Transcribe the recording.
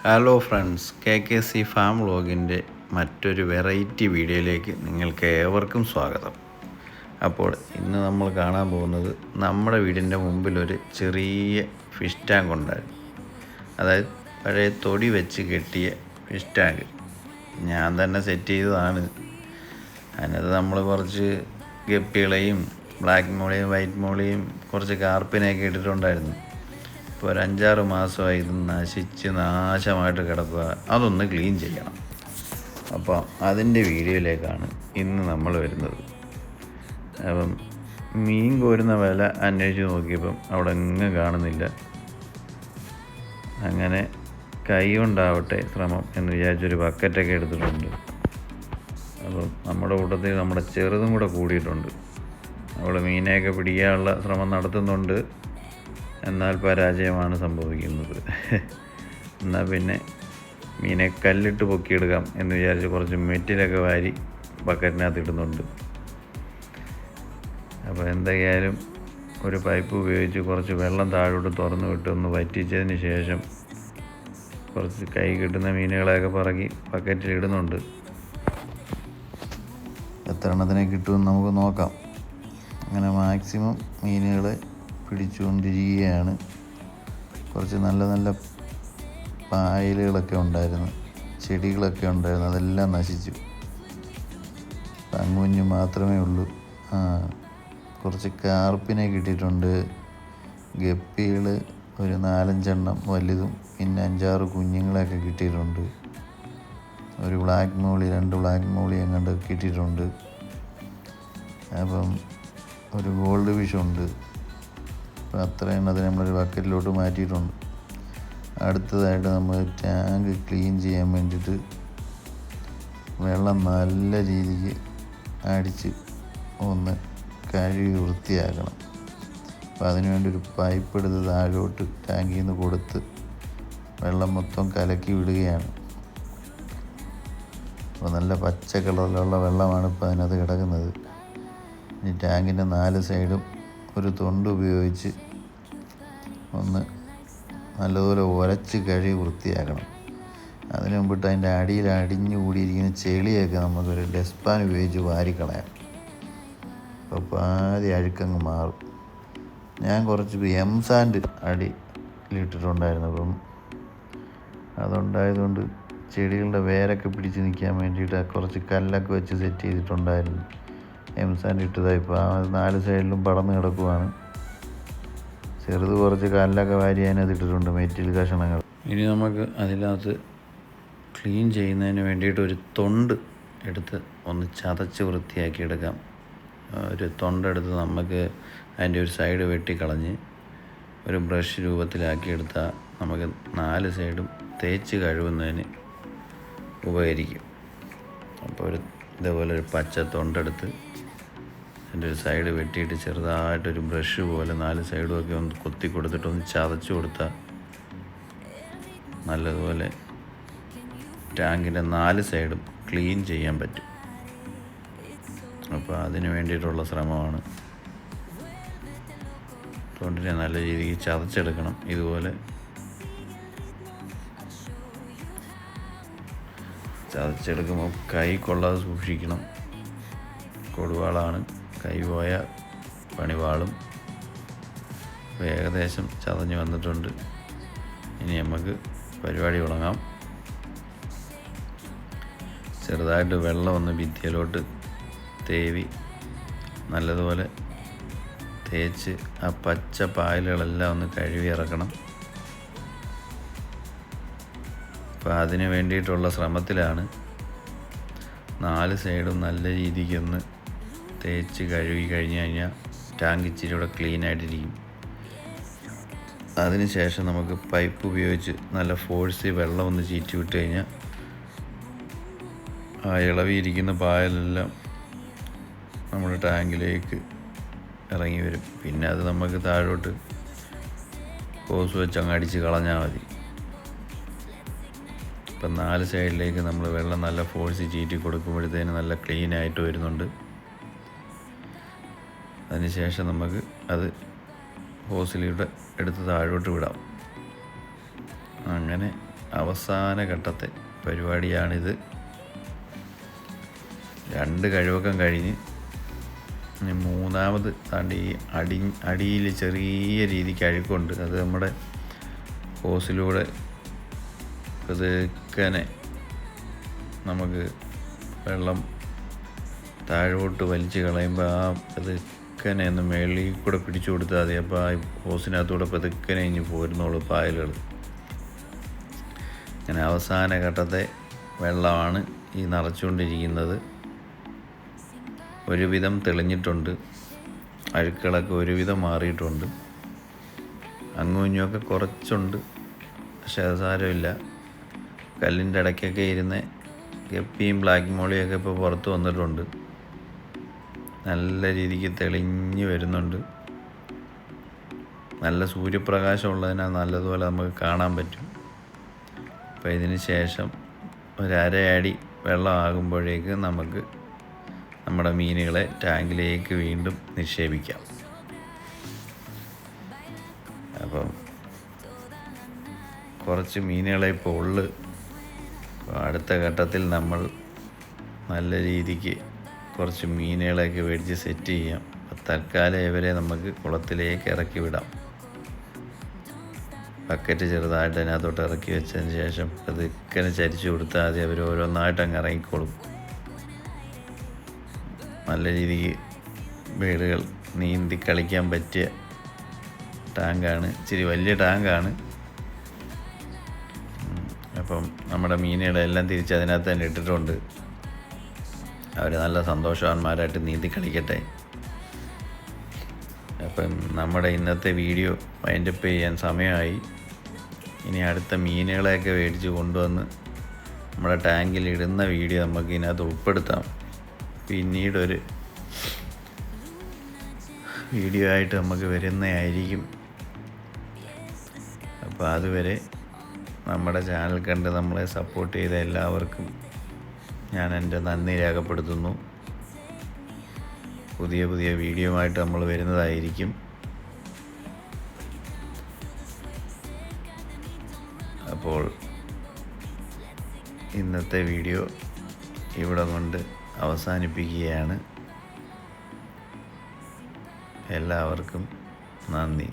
Hello friends, KKC farm വ്ളോഗിൻ്റെ മറ്റൊരു variety വീഡിയോയിലേക്ക് നിങ്ങൾക്ക് ഏവർക്കും സ്വാഗതം. അപ്പോൾ ഇന്ന് നമ്മൾ കാണാൻ പോകുന്നത് നമ്മുടെ വീടിൻ്റെ മുമ്പിലൊരു ചെറിയ ഫിഷ് ടാങ്ക് ഉണ്ടായിരുന്നു. അതായത് പഴയ തൊടി വെച്ച് കെട്ടിയ ഫിഷ് ടാങ്ക് ഞാൻ തന്നെ സെറ്റ് ചെയ്തതാണ്. അതിനകത്ത് നമ്മൾ കുറച്ച് ഗപ്പികളെയും ബ്ലാക്ക് മോളിയും വൈറ്റ് മോളിയും കുറച്ച് കാർപ്പിനെയൊക്കെ ഇട്ടിട്ടുണ്ടായിരുന്നു. ഇപ്പോൾ ഒരു 5-6 മാസമായി ഇത് നാശമായിട്ട് കിടക്കുക. അതൊന്ന് ക്ലീൻ ചെയ്യണം. അപ്പോൾ അതിൻ്റെ വീഡിയോയിലേക്കാണ് ഇന്ന് നമ്മൾ വരുന്നത്. അപ്പം മീൻ കോരുന്ന വില അന്വേഷിച്ച് നോക്കിയപ്പം അവിടെ എങ്ങും കാണുന്നില്ല. അങ്ങനെ കൈ കൊണ്ടാവട്ടെ ശ്രമം എന്ന് വിചാരിച്ചൊരു ബക്കറ്റൊക്കെ എടുത്തിട്ടുണ്ട്. അപ്പം നമ്മുടെ കൂട്ടത്തിൽ നമ്മുടെ ചെറുതും കൂടെ കൂടിയിട്ടുണ്ട്. അവിടെ മീനെയൊക്കെ പിടിക്കാനുള്ള ശ്രമം നടത്തുന്നുണ്ട്. എന്നാൽ പരാജയമാണ് സംഭവിക്കുന്നത്. എന്നാൽ പിന്നെ മീനെ കല്ലിട്ട് പൊക്കിയെടുക്കാം എന്ന് വിചാരിച്ച് കുറച്ച് മെറ്റിലൊക്കെ വാരി ബക്കറ്റിനകത്ത് ഇടുന്നുണ്ട്. അപ്പോൾ എന്തൊക്കെയായാലും ഒരു പൈപ്പ് ഉപയോഗിച്ച് കുറച്ച് വെള്ളം താഴോട്ട് തുറന്നു വിട്ട് ഒന്ന് വറ്റിച്ചതിന് ശേഷം കുറച്ച് കൈ കിട്ടുന്ന മീനുകളെയൊക്കെ പറക്കി ബക്കറ്റിലിടുന്നുണ്ട്. എത്ര എണ്ണത്തിനെ കിട്ടുമെന്ന് നമുക്ക് നോക്കാം. അങ്ങനെ മാക്സിമം മീനുകളെ പിടിച്ചുകൊണ്ടിരിക്കുകയാണ്. കുറച്ച് നല്ല നല്ല പായലുകളൊക്കെ ഉണ്ടായിരുന്നു, ചെടികളൊക്കെ ഉണ്ടായിരുന്നു, അതെല്ലാം നശിച്ചു. പങ്കുഞ്ഞ് മാത്രമേ ഉള്ളൂ. കുറച്ച് കാർപ്പിനെ കിട്ടിയിട്ടുണ്ട്. ഗപ്പികൾ ഒരു 4-5 എണ്ണം വലുതും പിന്നെ 5-6 കുഞ്ഞുങ്ങളെയൊക്കെ കിട്ടിയിട്ടുണ്ട്. ഒരു ബ്ലാക്ക് മോളി 2 ബ്ലാക്ക് മോളി എങ്ങാണ്ട് കിട്ടിയിട്ടുണ്ട്. അപ്പം ഒരു ഗോൾഡ് ഫിഷുണ്ട്. അപ്പോൾ അത്രയും അതിനെ നമ്മളൊരു ബക്കറ്റിലോട്ട് മാറ്റിയിട്ടുണ്ട്. അടുത്തതായിട്ട് നമ്മൾ ടാങ്ക് ക്ലീൻ ചെയ്യാൻ വേണ്ടിയിട്ട് വെള്ളം നല്ല രീതിക്ക് അടിച്ച് ഒന്ന് കഴുകി വൃത്തിയാക്കണം. അപ്പോൾ അതിനുവേണ്ടി ഒരു പൈപ്പ് എടുത്ത് താഴോട്ട് ടാങ്കിൽ നിന്ന് കൊടുത്ത് വെള്ളം മൊത്തം കലക്കി വിടുകയാണ്. അപ്പോൾ നല്ല പച്ച കളറിലുള്ള വെള്ളമാണ് ഇപ്പോൾ അതിനകത്ത് കിടക്കുന്നത്. ഈ ടാങ്കിൻ്റെ 4 സൈഡും ഒരു തൊണ്ട് ഉപയോഗിച്ച് ഒന്ന് നല്ലതുപോലെ ഉരച്ച് കഴുകി വൃത്തിയാക്കണം. അതിന് മുമ്പിട്ട് അതിൻ്റെ അടിയിൽ അടിഞ്ഞു കൂടിയിരിക്കുന്ന ചെളിയൊക്കെ നമുക്കൊരു ഡസ്റ്റ്പാൻ ഉപയോഗിച്ച് വാരിക്കളയാം. അപ്പോൾ പാതി അഴുക്കങ്ങ് മാറും. ഞാൻ കുറച്ച് സാൻഡ് അടിയിലിട്ടിട്ടുണ്ടായിരുന്നു. അപ്പം അതുണ്ടായതുകൊണ്ട് ചെടികളുടെ വേരൊക്കെ പിടിച്ച് നിൽക്കാൻ വേണ്ടിയിട്ട് കുറച്ച് കല്ലൊക്കെ വെച്ച് സെറ്റ് ചെയ്തിട്ടുണ്ടായിരുന്നു. സാൻഡ് ഇട്ടതായി ഇപ്പോൾ 4 സൈഡിലും പടർന്ന് കിടക്കുവാണ്. ചെറുത് കുറച്ച് കല്ലൊക്കെ വാരി അതിനകത്ത് ഇട്ടിട്ടുണ്ട്, മെറ്റിൽ കഷണങ്ങൾ. ഇനി നമുക്ക് അതിനകത്ത് ക്ലീൻ ചെയ്യുന്നതിന് വേണ്ടിയിട്ട് ഒരു തൊണ്ട് എടുത്ത് ഒന്ന് ചതച്ച് വൃത്തിയാക്കി എടുക്കാം. ഒരു തൊണ്ടെടുത്ത് നമുക്ക് അതിൻ്റെ ഒരു സൈഡ് വെട്ടിക്കളഞ്ഞ് ഒരു ബ്രഷ് രൂപത്തിലാക്കിയെടുത്താൽ നമുക്ക് 4 സൈഡും തേച്ച് കഴുകുന്നതിന് ഉപകരിക്കും. അപ്പോൾ ഇതേപോലെ ഒരു പച്ച തൊണ്ടെടുത്ത് അതിൻ്റെ ഒരു സൈഡ് വെട്ടിയിട്ട് ചെറുതായിട്ടൊരു ബ്രഷ് പോലെ 4 സൈഡും ഒക്കെ ഒന്ന് കൊത്തി കൊടുത്തിട്ട് ഒന്ന് ചതച്ച് കൊടുത്താൽ നല്ലതുപോലെ ടാങ്കിൻ്റെ 4 സൈഡും ക്ലീൻ ചെയ്യാൻ പറ്റും. അപ്പോൾ അതിന് വേണ്ടിയിട്ടുള്ള ശ്രമമാണ്. തൊണ്ടിനെ നല്ല രീതിക്ക് ചതച്ചെടുക്കണം. ഇതുപോലെ ചതച്ചെടുക്കുമ്പോൾ കൈ കൊള്ളാതെ സൂക്ഷിക്കണം. കൊടുവാളാണ്, കൈ പോയ പണിവാളും. ഏകദേശം ചതഞ്ഞ് വന്നിട്ടുണ്ട്. ഇനി നമുക്ക് പരിപാടി തുടങ്ങാം. ചെറുതായിട്ട് വെള്ളം ഒന്ന് ഭിത്തിയിലോട്ട് തേവി നല്ലതുപോലെ തേച്ച് ആ പച്ച പായലുകളെല്ലാം ഒന്ന് കഴുകി ഇറക്കണം. അപ്പോൾ അതിന് വേണ്ടിയിട്ടുള്ള ശ്രമത്തിലാണ്. 4 സൈഡും നല്ല രീതിക്കൊന്ന് തേച്ച് കഴുകി കഴിഞ്ഞ് കഴിഞ്ഞാൽ ടാങ്ക് ഇച്ചിരി കൂടെ ക്ലീൻ ആയിട്ടിരിക്കും. അതിന് ശേഷം നമുക്ക് പൈപ്പ് ഉപയോഗിച്ച് നല്ല ഫോഴ്സിൽ വെള്ളം ഒന്ന് ചീറ്റി വിട്ട് കഴിഞ്ഞാൽ ആ ഇളവിയിരിക്കുന്ന പായലെല്ലാം നമ്മുടെ ടാങ്കിലേക്ക് ഇറങ്ങി വരും. പിന്നെ അത് നമുക്ക് താഴോട്ട് ഹോസ് വെച്ച് അങ്ങ് അടിച്ച് കളഞ്ഞാൽ മതി. ഇപ്പം 4 സൈഡിലേക്ക് നമ്മൾ വെള്ളം നല്ല ഫോഴ്സ് ചീറ്റി കൊടുക്കുമ്പോഴത്തേന് നല്ല ക്ലീൻ ആയിട്ട് വരുന്നുണ്ട്. അതിനുശേഷം നമുക്ക് അത് ഹോസിലൂടെ എടുത്ത് താഴോട്ട് വിടാം. അങ്ങനെ അവസാന ഘട്ടത്തെ പരിപാടിയാണിത്. 2 കഴുവക്കം കഴിഞ്ഞ് ഇനി മൂന്നാമത് ഈ അടിയിൽ ചെറിയ രീതിക്ക് അഴുക്കുണ്ട്. അത് നമ്മുടെ ഹോസിലൂടെ പതുക്കനെ നമുക്ക് വെള്ളം താഴോട്ട് വലിച്ച് കളയുമ്പോൾ ആ പതുക്കനെ ഒന്ന് മേളിൽ കൂടെ പിടിച്ചു കൊടുത്താൽ മതി. അപ്പോൾ ആ ഹോസിനകത്തൂടെ പതുക്കനെ ഇനി പോരുന്നുള്ളൂ പായലുകൾ. അങ്ങനെ അവസാന ഘട്ടത്തെ വെള്ളമാണ് ഈ നിറച്ചുകൊണ്ടിരിക്കുന്നത്. ഒരുവിധം തെളിഞ്ഞിട്ടുണ്ട്, അഴുക്കുകളൊക്കെ ഒരുവിധം മാറിയിട്ടുണ്ട്. അങ്ങും ഇങ്ങുമൊക്കെ കുറച്ചുണ്ട്, പക്ഷെ അത് സാരമില്ല. കല്ലിൻ്റെ ഇടയ്ക്കൊക്കെ ഇരുന്ന് ഗപ്പിയും ബ്ലാക്ക് മോളിയൊക്കെ ഇപ്പോൾ പുറത്ത് വന്നിട്ടുണ്ട്. നല്ല രീതിക്ക് തെളിഞ്ഞ് വരുന്നുണ്ട്. നല്ല സൂര്യപ്രകാശം ഉള്ളതിനാൽ നല്ലതുപോലെ നമുക്ക് കാണാൻ പറ്റും. അപ്പോൾ ഇതിന് ശേഷം ഒരു അരയടി വെള്ളം ആകുമ്പോഴേക്ക് നമുക്ക് നമ്മുടെ മീനുകളെ ടാങ്കിലേക്ക് വീണ്ടും നിക്ഷേപിക്കാം. അപ്പം കുറച്ച് മീനുകളെ ഇപ്പോൾ ഉള്ളു. അടുത്ത ഘട്ടത്തിൽ നമ്മൾ നല്ല രീതിക്ക് കുറച്ച് മീനുകളെയൊക്കെ മേടിച്ച് സെറ്റ് ചെയ്യാം. തൽക്കാലം ഇവരെ നമുക്ക് കുളത്തിലേക്ക് ഇറക്കി വിടാം. ബക്കറ്റ് ചെറുതായിട്ട് അതിനകത്തോട്ട് ഇറക്കി വെച്ചതിന് ശേഷം പതുക്കെ ചരിച്ചു കൊടുത്താൽ മതി. അവർ ഓരോന്നായിട്ട് അങ്ങ് ഇറങ്ങിക്കോളും. നല്ല രീതിക്ക് വീടുകൾ നീന്തി കളിക്കാൻ പറ്റിയ ടാങ്കാണ്. ഇച്ചിരി വലിയ ടാങ്കാണ്. അപ്പം നമ്മുടെ മീനുകളെല്ലാം തിരിച്ച് അതിനകത്ത് തന്നെ ഇട്ടിട്ടുണ്ട്. അവർ നല്ല സന്തോഷവാന്മാരായിട്ട് നീന്തി കളിക്കട്ടെ. അപ്പം നമ്മുടെ ഇന്നത്തെ വീഡിയോ വൈൻഡപ്പ് ചെയ്യാൻ സമയമായി. ഇനി അടുത്ത മീനുകളെയൊക്കെ മേടിച്ച് കൊണ്ടുവന്ന് നമ്മുടെ ടാങ്കിൽ ഇടുന്ന വീഡിയോ നമുക്ക് ഇതിനകത്ത് ഉൾപ്പെടുത്താം. പിന്നീടൊരു വീഡിയോ ആയിട്ട് നമുക്ക് വരുന്നതായിരിക്കും. അപ്പോൾ അതുവരെ നമ്മുടെ ചാനൽ കണ്ട് നമ്മളെ സപ്പോർട്ട് ചെയ്ത എല്ലാവർക്കും ഞാൻ എൻ്റെ നന്ദി രേഖപ്പെടുത്തുന്നു. പുതിയ പുതിയ വീഡിയോ ആയിട്ട് നമ്മൾ വരുന്നതായിരിക്കും. അപ്പോൾ ഇന്നത്തെ വീഡിയോ ഇവിടെ കൊണ്ട് അവസാനിപ്പിക്കുകയാണ്. എല്ലാവർക്കും നന്ദി.